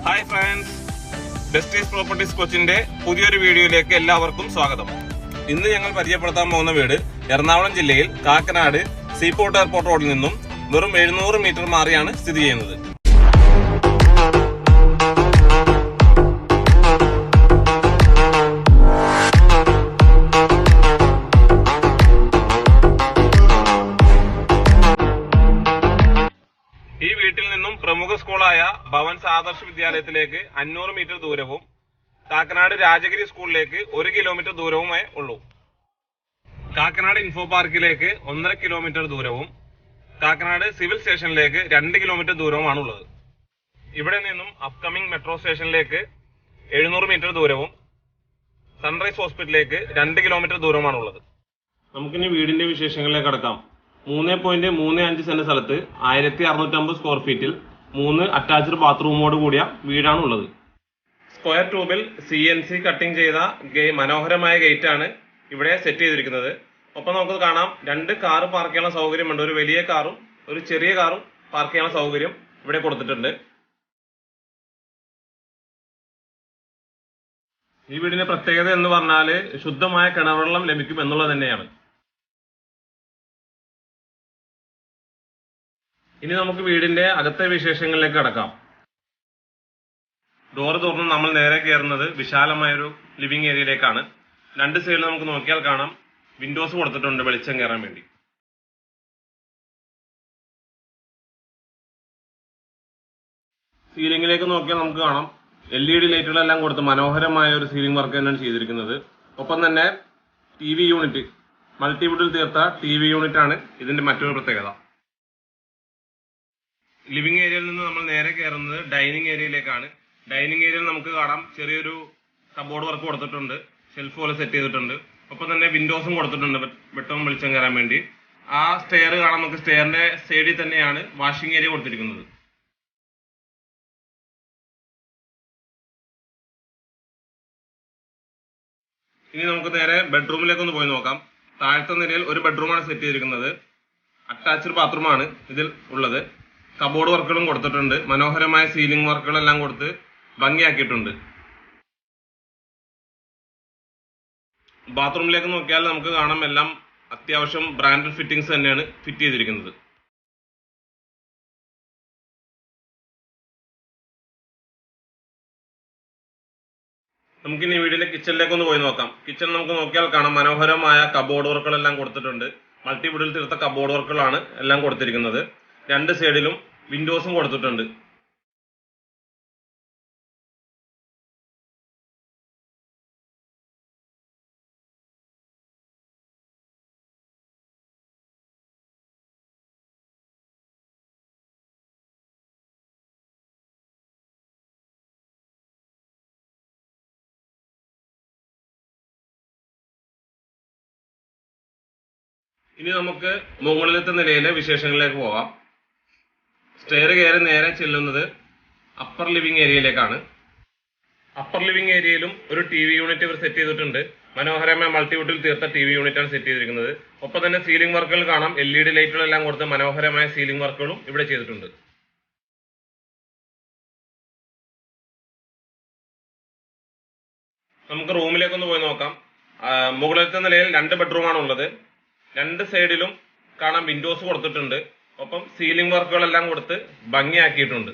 Hi friends, besties properties കൊച്ചിന്റെ പുതിയൊരു വീഡിയോയിലേക്ക് എല്ലാവർക്കും സ്വാഗതം. ഇന്ന് ഞങ്ങൾ പരിചയപ്പെടുത്താൻ പോകുന്ന വീട് എറണാകുളം ജില്ലയിൽ കാക്കനാട് സീപോർട്ട് എയർപോർട്ട് റോഡിൽ നിന്നും വെറും 700 മീറ്റർ മാറിയാണ് സ്ഥിതി ചെയ്യുന്നത്. ഈ വീട്ടിൽ നിന്നും പ്രമുഖ സ്കൂളായ ഭവൻസ് ആദർശ് വിദ്യാലയത്തിലേക്ക് 500 മീറ്റർ ദൂരവും കാക്കനാട് രാജഗിരി സ്കൂളിലേക്ക് 1 കിലോമീറ്റർ ദൂരവുമേ ഉള്ളൂ. കാക്കനാട് ഇൻഫോ പാർക്കിലേക്ക് 1.5 കിലോമീറ്റർ ദൂരവും കാക്കനാട് സിവിൽ സ്റ്റേഷനിലേക്ക് 2 കിലോമീറ്റർ ദൂരവുമാണുള്ളത്. ഇവിടെ നിന്നും അപ്കമിംഗ് മെട്രോ സ്റ്റേഷനിലേക്ക് 700 മീറ്റർ ദൂരവും സൺറൈസ് ഹോസ്പിറ്റലിലേക്ക് 2 കിലോമീറ്റർ ദൂരവുമാണുള്ളത്. നമുക്കിനി വീടിന്റെ വിശേഷങ്ങളിലേക്ക് കടക്കാം. 3.35 സെന്റ് സ്ഥലത്ത് 1650 സ്ക്വയർ ഫീറ്റിൽ 3 അറ്റാച്ച്ഡ് ബാത്റൂമോട് കൂടിയ വീടാണുള്ളത്. സ്ക്വയർ ട്യൂബിൽ CNC കട്ടിംഗ് ചെയ്ത മനോഹരമായ ഗേറ്റ് ആണ് ഇവിടെ സെറ്റ് ചെയ്തിരിക്കുന്നത്. ഒപ്പം നമുക്ക് കാണാം 2 കാർ പാർക്ക് ചെയ്യാനുള്ള സൗകര്യമുണ്ട്. ഒരു വലിയ കാറും ഒരു ചെറിയ കാറും പാർക്ക് ചെയ്യാനുള്ള സൗകര്യം ഇവിടെ കൊടുത്തിട്ടുണ്ട്. ഈ വീടിന്റെ പ്രത്യേകത എന്ന് പറഞ്ഞാൽ ശുദ്ധമായ കിണർവെള്ളം ലഭിക്കും എന്നുള്ളത് തന്നെയാണ്. ഇനി നമുക്ക് വീടിന്റെ അകത്തെ വിശേഷങ്ങളിലേക്ക് കടക്കാം. ഡോർ തുറന്ന് നമ്മൾ നേരെ കയറുന്നത് വിശാലമായൊരു ലിവിംഗ് ഏരിയയിലേക്കാണ്. 2 സൈഡിൽ നമുക്ക് നോക്കിയാൽ കാണാം വിൻഡോസ് കൊടുത്തിട്ടുണ്ട് വെളിച്ചം കയറാൻ വേണ്ടി. സീലിംഗിലേക്ക് നോക്കിയാൽ നമുക്ക് കാണാം LED ലൈറ്റുകളെല്ലാം കൊടുത്ത് മനോഹരമായ ഒരു സീലിംഗ് വർക്ക് തന്നെയാണ് ചെയ്തിരിക്കുന്നത്. ഒപ്പം തന്നെ TV യൂണിറ്റ്, മൾട്ടിവുഡിൽ തീർത്ത TV യൂണിറ്റ് ആണ് ഇതിന്റെ മറ്റൊരു പ്രത്യേകത. ലിവിംഗ് ഏരിയയിൽ നിന്ന് നമ്മൾ നേരെ കയറുന്നത് ഡൈനിങ് ഏരിയയിലേക്കാണ്. ഡൈനിങ് ഏരിയയിൽ നമുക്ക് കാണാം ചെറിയൊരു കബോർഡ് വർക്ക് കൊടുത്തിട്ടുണ്ട്, ഷെൽഫ് പോലെ സെറ്റ് ചെയ്തിട്ടുണ്ട്. ഒപ്പം തന്നെ വിൻഡോസും കൊടുത്തിട്ടുണ്ട് വെട്ടവും വെളിച്ചം കയറാൻ വേണ്ടി. ആ സ്റ്റെയർ കാണാം, നമുക്ക് സ്റ്റെയറിന്റെ സൈഡിൽ തന്നെയാണ് വാഷിംഗ് ഏരിയ കൊടുത്തിരിക്കുന്നത്. ഇനി നമുക്ക് നേരെ ബെഡ്റൂമിലേക്ക് ഒന്ന് പോയി നോക്കാം. താഴത്തെ നിലയിൽ ഒരു ബെഡ്റൂമാണ് സെറ്റ് ചെയ്തിരിക്കുന്നത്. അറ്റാച്ച്ഡ് ബാത്റൂമാണ് ഇതിൽ ഉള്ളത്. കബോർഡ് വർക്കുകളും കൊടുത്തിട്ടുണ്ട്. മനോഹരമായ സീലിംഗ് വർക്കുകളെല്ലാം കൊടുത്ത് ഭംഗിയാക്കിയിട്ടുണ്ട്. ബാത്റൂമിലേക്ക് നോക്കിയാൽ നമുക്ക് കാണാം എല്ലാം അത്യാവശ്യം ബ്രാൻഡഡ് ഫിറ്റിംഗ്സ് തന്നെയാണ് ഫിറ്റ് ചെയ്തിരിക്കുന്നത്. നമുക്കിനി വീടിന്റെ കിച്ചണിലേക്ക് ഒന്ന് പോയി നോക്കാം. കിച്ചൺ നമുക്ക് നോക്കിയാൽ കാണാം മനോഹരമായ കബോർഡ് വർക്കുകളെല്ലാം കൊടുത്തിട്ടുണ്ട്. മൾട്ടിവുഡിൽ തീർത്ത കബോർഡ് വർക്കുകളാണ് എല്ലാം കൊടുത്തിരിക്കുന്നത്. 2 സൈഡിലും വിൻഡോസും കൊടുത്തിട്ടുണ്ട്. ഇനി നമുക്ക് മുകളിലത്തെ നിലയിലെ വിശേഷങ്ങളിലേക്ക് പോകാം. സ്റ്റെയർ കയറി നേരെ ചെല്ലുന്നത് അപ്പർ ലിവിംഗ് ഏരിയയിലേക്കാണ്. അപ്പർ ലിവിംഗ് ഏരിയയിലും ഒരു TV യൂണിറ്റ് ഇവർ സെറ്റ് ചെയ്തിട്ടുണ്ട്. മനോഹരമായ മൾട്ടിവുഡിൽ തീർത്ത TV യൂണിറ്റ് ആണ് സെറ്റ് ചെയ്തിരിക്കുന്നത്. ഒപ്പം തന്നെ സീലിംഗ് വർക്കുകൾ കാണാം. LED ലൈറ്റുകളെല്ലാം കൊടുത്ത് മനോഹരമായ സീലിംഗ് വർക്കുകളും ഇവിടെ ചെയ്തിട്ടുണ്ട്. നമുക്ക് റൂമിലേക്കൊന്ന് പോയി നോക്കാം. മുകളിലത്തെ നിലയിൽ 2 ബെഡ്റൂമാണ് ഉള്ളത്. 2 സൈഡിലും കാണാം വിൻഡോസ് കൊടുത്തിട്ടുണ്ട്. ഒപ്പം സീലിംഗ് വർക്കുകളെല്ലാം കൊടുത്ത് ഭംഗിയാക്കിയിട്ടുണ്ട്.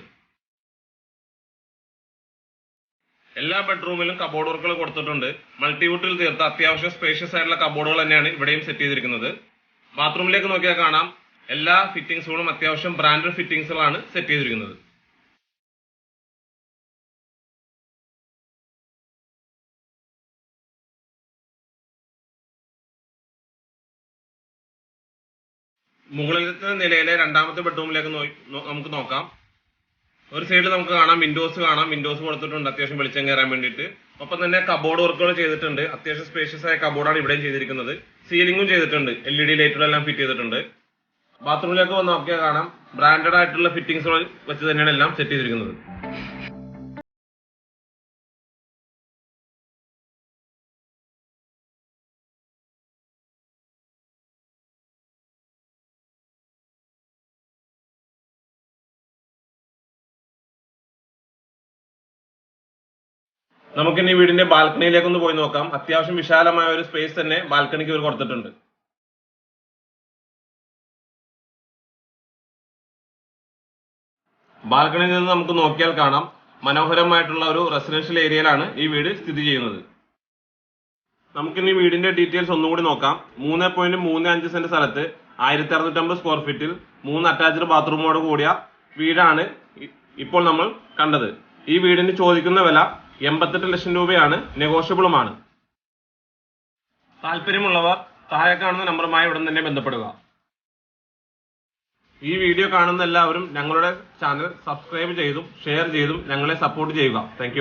എല്ലാ ബെഡ്റൂമിലും കബോർഡ് വർക്കുകൾ കൊടുത്തിട്ടുണ്ട്. മൾട്ടിവുഡിൽ തീർത്ത അത്യാവശ്യം സ്പേഷ്യസ് ആയിട്ടുള്ള കബോർഡുകൾ തന്നെയാണ് ഇവിടെയും സെറ്റ് ചെയ്തിരിക്കുന്നത്. ബാത്റൂമിലേക്ക് നോക്കിയാൽ കാണാം എല്ലാ ഫിറ്റിംഗ്സുകളും അത്യാവശ്യം ബ്രാൻഡഡ് ഫിറ്റിംഗ്സുകളാണ് സെറ്റ് ചെയ്തിരിക്കുന്നത്. മുകളിലത്തെ നിലയിലെ 2ാമത്തെ ബെഡ്റൂമിലേക്ക് നമുക്ക് നോക്കാം. ഒരു സൈഡിൽ നമുക്ക് കാണാം വിൻഡോസ് കൊടുത്തിട്ടുണ്ട് അത്യാവശ്യം വെളിച്ചം കയറാൻ വേണ്ടിയിട്ട്. ഒപ്പം തന്നെ കബോർഡ് വർക്കുകൾ ചെയ്തിട്ടുണ്ട്. അത്യാവശ്യം സ്പേഷ്യസ് ആയ കബോർഡാണ് ഇവിടെയും ചെയ്തിരിക്കുന്നത്. സീലിംഗും ചെയ്തിട്ടുണ്ട്. LED ലൈറ്റുകളെല്ലാം ഫിറ്റ് ചെയ്തിട്ടുണ്ട്. ബാത്റൂമിലേക്ക് വന്ന് നോക്കിയാൽ കാണാം ബ്രാൻഡഡ് ആയിട്ടുള്ള ഫിറ്റിംഗ്സുകൾ വെച്ച് തന്നെയാണ് എല്ലാം സെറ്റ് ചെയ്തിരിക്കുന്നത്. നമുക്കിനി ഈ വീടിന്റെ ബാൽക്കണിയിലേക്ക് ഒന്ന് പോയി നോക്കാം. അത്യാവശ്യം വിശാലമായ ഒരു സ്പേസ് തന്നെ ബാൽക്കണിക്ക് ഇവർ കൊടുത്തിട്ടുണ്ട്. ബാൽക്കണിയിൽ നിന്ന് നമുക്ക് നോക്കിയാൽ കാണാം മനോഹരമായിട്ടുള്ള ഒരു റെസിഡൻഷ്യൽ ഏരിയയിലാണ് ഈ വീട് സ്ഥിതി ചെയ്യുന്നത്. നമുക്കിനി വീടിന്റെ ഡീറ്റെയിൽസ് ഒന്നുകൂടി നോക്കാം. 3.35 സെന്റ് സ്ഥലത്ത് 1650 സ്ക്വയർ ഫീറ്റിൽ 3 അറ്റാച്ച്ഡ് ബാത്റൂമോട് കൂടിയ വീടാണ് ഇപ്പോൾ നമ്മൾ കണ്ടത്. ഈ വീടിന് ചോദിക്കുന്ന വില 88 ലക്ഷം രൂപയാണ്, നെഗോഷ്യബിളുമാണ്. താല്പര്യമുള്ളവർ താഴെ കാണുന്ന നമ്പറുമായി ഉടൻ തന്നെ ബന്ധപ്പെടുക. ഈ വീഡിയോ കാണുന്ന എല്ലാവരും ഞങ്ങളുടെ ചാനൽ സബ്സ്ക്രൈബ് ചെയ്തും ഷെയർ ചെയ്തും ഞങ്ങളെ സപ്പോർട്ട് ചെയ്യുക. താങ്ക്